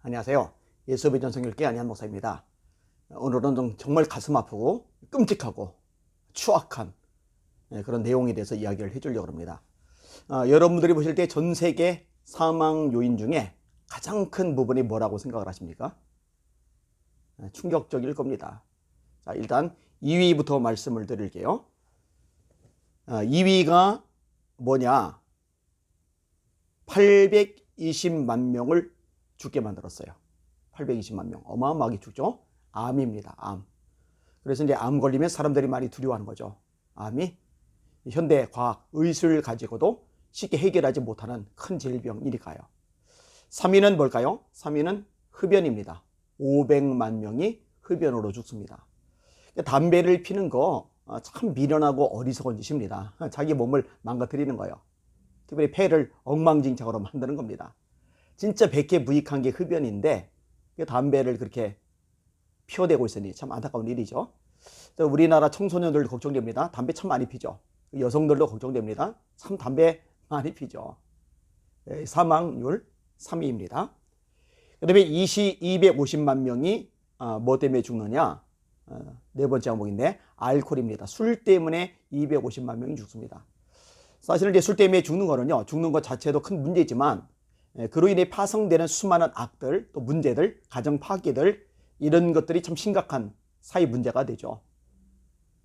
안녕하세요. 예수의 전성일교회 안희한 목사입니다. 오늘은 정말 가슴 아프고 끔찍하고 추악한 그런 내용에 대해서 이야기를 해주려고 합니다. 여러분들이 보실 때 전 세계 사망 요인 중에 가장 큰 부분이 뭐라고 생각을 하십니까? 충격적일 겁니다. 자, 일단 2위부터 말씀을 드릴게요. 2위가 뭐냐? 820만 명을 죽게 만들었어요. 820만 명. 어마어마하게 죽죠. 암입니다. 암. 그래서 이제 암 걸리면 사람들이 많이 두려워하는 거죠. 암이 현대 과학, 의술을 가지고도 쉽게 해결하지 못하는 큰 질병이니까요. 3위는 뭘까요? 3위는 흡연입니다. 500만 명이 흡연으로 죽습니다. 담배를 피는 거 참 미련하고 어리석은 짓입니다. 자기 몸을 망가뜨리는 거예요. 특별히 폐를 엉망진창으로 만드는 겁니다. 진짜 백해무익한 게 흡연인데 담배를 그렇게 피워대고 있으니 참 안타까운 일이죠. 우리나라 청소년들도 걱정됩니다. 담배 참 많이 피죠. 여성들도 걱정됩니다. 참 담배 많이 피죠. 사망률 3위입니다. 그 다음에 250만 명이 뭐 때문에 죽느냐? 네 번째 항목인데 알코올입니다. 술 때문에 250만 명이 죽습니다. 사실은 이제 술 때문에 죽는 거는요, 죽는 것 자체도 큰 문제지만 그로 인해 파생되는 수많은 악들, 또 문제들, 가정 파괴들, 이런 것들이 참 심각한 사회 문제가 되죠.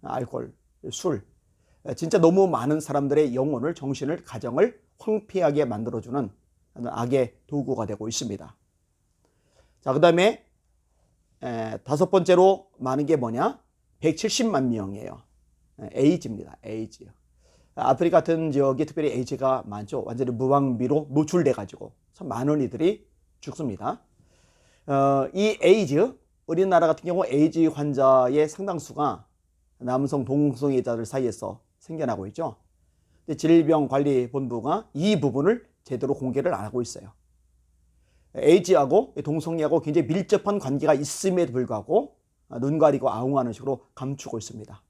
알코올, 술, 진짜 너무 많은 사람들의 영혼을, 정신을, 가정을 황폐하게 만들어주는 악의 도구가 되고 있습니다. 자, 그 다음에 다섯 번째로 많은 게 뭐냐? 170만 명이에요. 에이즈입니다. 에이즈. 아프리카 같은 지역이 특별히 에이즈가 많죠. 완전히 무방비로 노출돼 가지고 참 많은 이들이 죽습니다. 이 에이즈, 우리나라 같은 경우 에이즈 환자의 상당수가 남성 동성애자들 사이에서 생겨나고 있죠. 질병관리본부가 이 부분을 제대로 공개를 안 하고 있어요. 에이즈하고 동성애하고 굉장히 밀접한 관계가 있음에도 불구하고 눈 가리고 아웅하는 식으로 감추고 있습니다.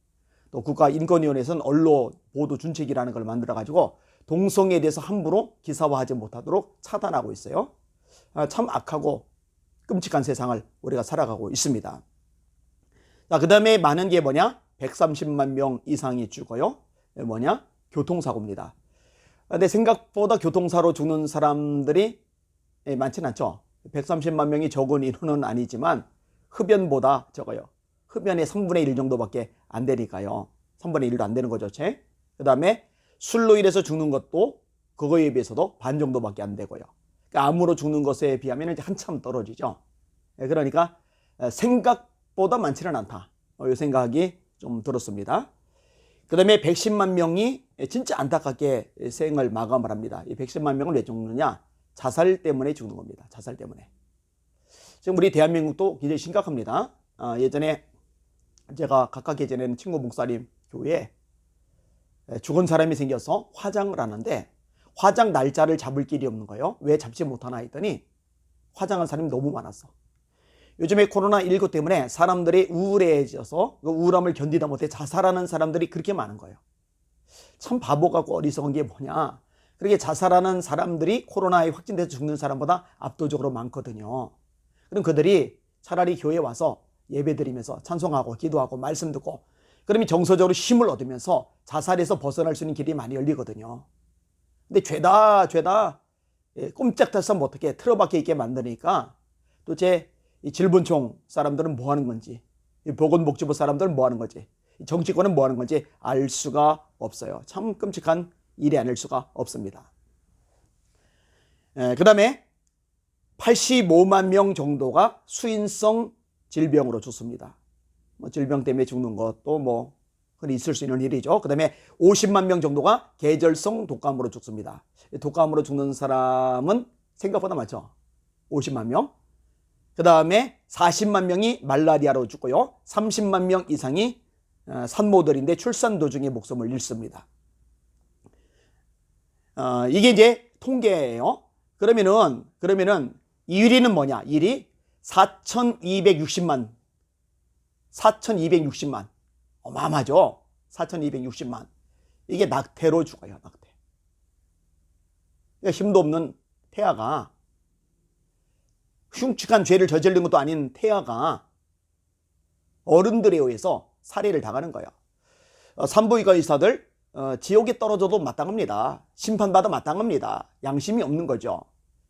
또 국가인권위원회에서는 언론 보도 준칙이라는 걸 만들어가지고 동성애에 대해서 함부로 기사화하지 못하도록 차단하고 있어요. 참 악하고 끔찍한 세상을 우리가 살아가고 있습니다. 자, 그 다음에 많은 게 뭐냐? 130만 명 이상이 죽어요. 뭐냐? 교통사고입니다. 근데 생각보다 교통사로 죽는 사람들이 많지는 않죠. 130만 명이 적은 인원은 아니지만 흡연보다 적어요. 흡연의 3분의 1 정도밖에 안 되니까요. 3분의 1도 안 되는 거죠. 그 다음에 술로 인해서 죽는 것도 그거에 비해서도 반 정도밖에 안 되고요. 그러니까 암으로 죽는 것에 비하면 이제 한참 떨어지죠. 그러니까 생각보다 많지는 않다. 이 생각이 좀 들었습니다. 그 다음에 110만 명이 진짜 안타깝게 생을 마감을 합니다. 이 110만 명을 왜 죽느냐? 자살 때문에 죽는 겁니다. 자살 때문에. 지금 우리 대한민국도 굉장히 심각합니다. 예전에 제가 각각에 지내는 친구 목사님 교회에 죽은 사람이 생겨서 화장을 하는데 화장 날짜를 잡을 길이 없는 거예요. 왜 잡지 못하나 했더니 화장한 사람이 너무 많았어. 요즘에 코로나19 때문에 사람들이 우울해져서 그 우울함을 견디다 못해 자살하는 사람들이 그렇게 많은 거예요. 참 바보 같고 어리석은 게 뭐냐? 그렇게 자살하는 사람들이 코로나에 확진돼서 죽는 사람보다 압도적으로 많거든요. 그럼 그들이 차라리 교회에 와서 예배드리면서 찬송하고 기도하고 말씀 듣고 그러면 정서적으로 힘을 얻으면서 자살에서 벗어날 수 있는 길이 많이 열리거든요. 근데 죄다 꼼짝달싹 못하게 틀어박혀 있게 만드니까 도대체 이 질본총 사람들은 뭐 하는 건지, 이 보건복지부 사람들은 뭐 하는 건지, 정치권은 뭐 하는 건지 알 수가 없어요. 참 끔찍한 일이 아닐 수가 없습니다. 그 다음에 85만 명 정도가 수인성 질병으로 죽습니다. 질병 때문에 죽는 것도 흔히 있을 수 있는 일이죠. 그 다음에 50만 명 정도가 계절성 독감으로 죽습니다. 독감으로 죽는 사람은 생각보다 많죠. 50만 명. 그 다음에 40만 명이 말라리아로 죽고요. 30만 명 이상이 산모들인데 출산 도중에 목숨을 잃습니다. 이게 이제 통계예요. 그러면은 1위는 뭐냐? 1위 4,260만. 어마어마하죠? 4,260만. 이게 낙태로 죽어요, 낙태. 그러니까 힘도 없는 태아가 흉측한 죄를 저지른 것도 아닌 태아가 어른들에 의해서 살해를 당하는 거예요. 산부인과 의사들 지옥에 떨어져도 마땅합니다. 심판받아 마땅합니다. 양심이 없는 거죠.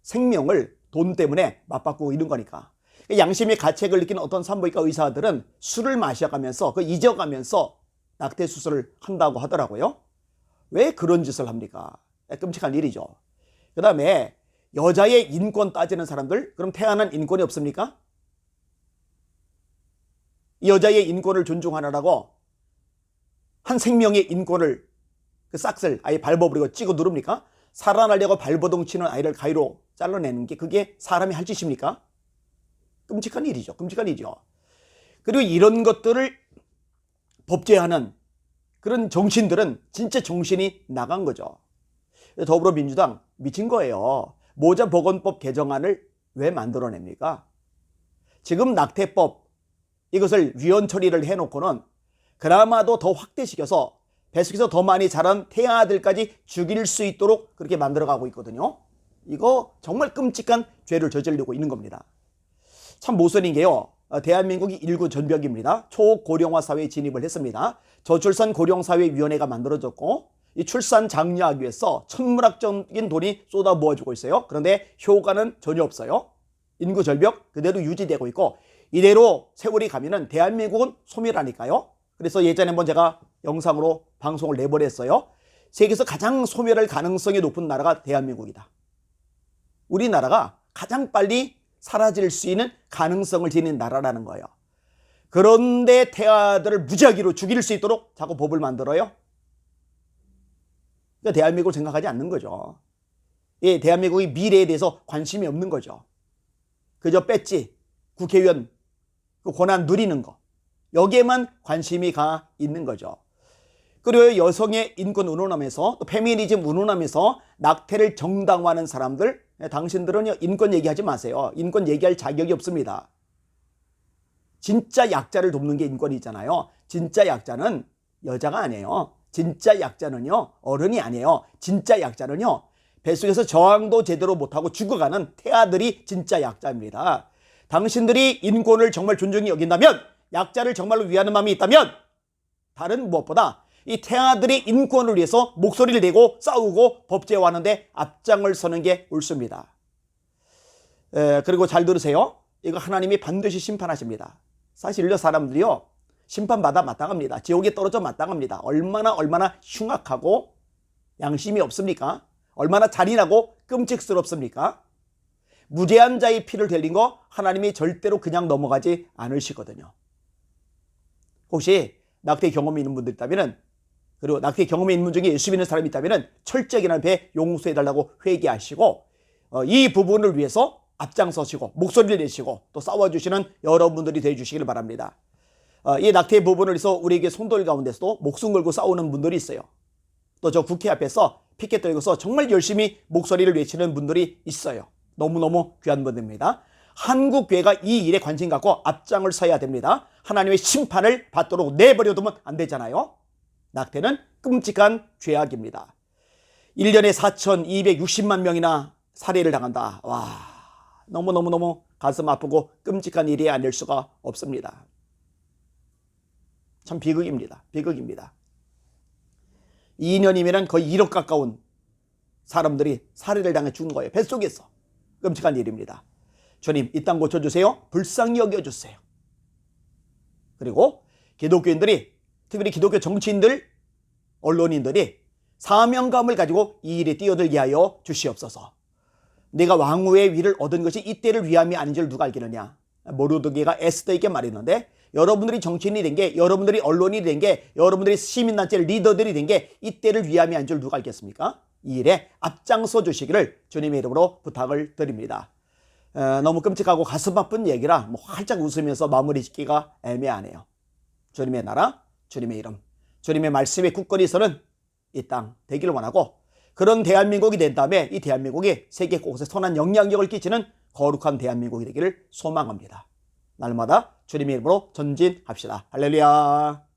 생명을 돈 때문에 맞바꾸고 이런 거니까. 양심의 가책을 느끼는 어떤 산부인과 의사들은 술을 마셔가면서 잊어가면서 낙태 수술을 한다고 하더라고요. 왜 그런 짓을 합니까? 끔찍한 일이죠. 그 다음에 여자의 인권 따지는 사람들, 그럼 태어난 인권이 없습니까? 여자의 인권을 존중하라고 한 생명의 인권을 그 싹쓸 아예 밟아버리고 찍어 누릅니까? 살아나려고 발버둥 치는 아이를 가위로 잘라내는 게 그게 사람이 할 짓입니까? 끔찍한 일이죠. 끔찍한 일이죠. 그리고 이런 것들을 법제하는 그런 정신들은 진짜 정신이 나간 거죠. 더불어민주당 미친 거예요. 모자보건법 개정안을 왜 만들어냅니까? 지금 낙태법 이것을 위헌 처리를 해놓고는 그나마도 더 확대시켜서 뱃속에서 더 많이 자란 태아들까지 죽일 수 있도록 그렇게 만들어가고 있거든요. 이거 정말 끔찍한 죄를 저지르고 있는 겁니다. 참 모순인 게요. 대한민국이 일구 전벽입니다. 초고령화 사회에 진입을 했습니다. 저출산 고령사회위원회가 만들어졌고 이 출산 장려하기 위해서 천문학적인 돈이 쏟아부어지고 있어요. 그런데 효과는 전혀 없어요. 인구 절벽 그대로 유지되고 있고 이대로 세월이 가면은 대한민국은 소멸하니까요. 그래서 예전에 한번 제가 영상으로 방송을 내보냈어요. 세계에서 가장 소멸할 가능성이 높은 나라가 대한민국이다. 우리나라가 가장 빨리 사라질 수 있는 가능성을 지닌 나라라는 거예요. 그런데 태아들을 무작위로 죽일 수 있도록 자꾸 법을 만들어요. 그러니까 대한민국을 생각하지 않는 거죠. 예, 대한민국의 미래에 대해서 관심이 없는 거죠. 그저 뺐지 국회의원 그 권한 누리는 거 여기에만 관심이 가 있는 거죠. 그리고 여성의 인권 운운하면서 또 페미니즘 운운하면서 낙태를 정당화하는 사람들 당신들은 인권 얘기하지 마세요. 인권 얘기할 자격이 없습니다. 진짜 약자를 돕는 게 인권이잖아요. 진짜 약자는 여자가 아니에요. 진짜 약자는요 어른이 아니에요. 진짜 약자는요 뱃속에서 저항도 제대로 못하고 죽어가는 태아들이 진짜 약자입니다. 당신들이 인권을 정말 존중히 여긴다면 약자를 정말로 위하는 마음이 있다면 다른 무엇보다 이 태아들의 인권을 위해서 목소리를 내고 싸우고 법제화하는 데 앞장을 서는 게 옳습니다. 그리고 잘 들으세요. 이거 하나님이 반드시 심판하십니다. 사실요 사람들이요 심판받아 마땅합니다. 지옥에 떨어져 마땅합니다. 얼마나 흉악하고 양심이 없습니까? 얼마나 잔인하고 끔찍스럽습니까? 무죄한 자의 피를 흘린 거 하나님이 절대로 그냥 넘어가지 않으시거든요. 혹시 낙태 경험이 있는 분들 있다면 그리고 낙태 경험이 있는 분 중에 예수 믿는 사람이 있다면 철저하게 배 용서해달라고 회개하시고 이 부분을 위해서 앞장서시고 목소리를 내시고 또 싸워주시는 여러분들이 되어주시길 바랍니다. 이 낙태 부분을 위해서 우리에게 손들 가운데서도 목숨 걸고 싸우는 분들이 있어요. 또 저 국회 앞에서 피켓 들고서 정말 열심히 목소리를 외치는 분들이 있어요. 너무너무 귀한 분들입니다. 한국 교회가 이 일에 관심 갖고 앞장을 서야 됩니다. 하나님의 심판을 받도록 내버려두면 안 되잖아요. 낙태는 끔찍한 죄악입니다. 1년에 4,260만 명이나 살해를 당한다. 와, 너무너무 가슴 아프고 끔찍한 일이 아닐 수가 없습니다. 참 비극입니다. 비극입니다. 2년이면 거의 1억 가까운 사람들이 살해를 당해 죽은 거예요. 뱃속에서. 끔찍한 일입니다. 주님, 이 땅 고쳐주세요. 불쌍히 여겨주세요. 그리고 기독교인들이, 특별히 기독교 정치인들, 언론인들이 사명감을 가지고 이 일에 뛰어들게 하여 주시옵소서. 내가 왕후의 위를 얻은 것이 이때를 위함이 아닌 줄 누가 알겠느냐. 모르드게가 에스더에게 말했는데 여러분들이 정치인이 된 게, 여러분들이 언론이 된 게, 여러분들이 시민단체 리더들이 된 게 이때를 위함이 아닌 줄 누가 알겠습니까? 이 일에 앞장서 주시기를 주님의 이름으로 부탁을 드립니다. 너무 끔찍하고 가슴 아픈 얘기라 활짝 웃으면서 마무리 짓기가 애매하네요. 주님의 나라, 주님의 이름, 주님의 말씀의 굳건히 서는 이 땅 되기를 원하고 그런 대한민국이 된 다음에 이 대한민국이 세계 곳곳에 선한 영향력을 끼치는 거룩한 대한민국이 되기를 소망합니다. 날마다 주님의 이름으로 전진합시다. 할렐루야.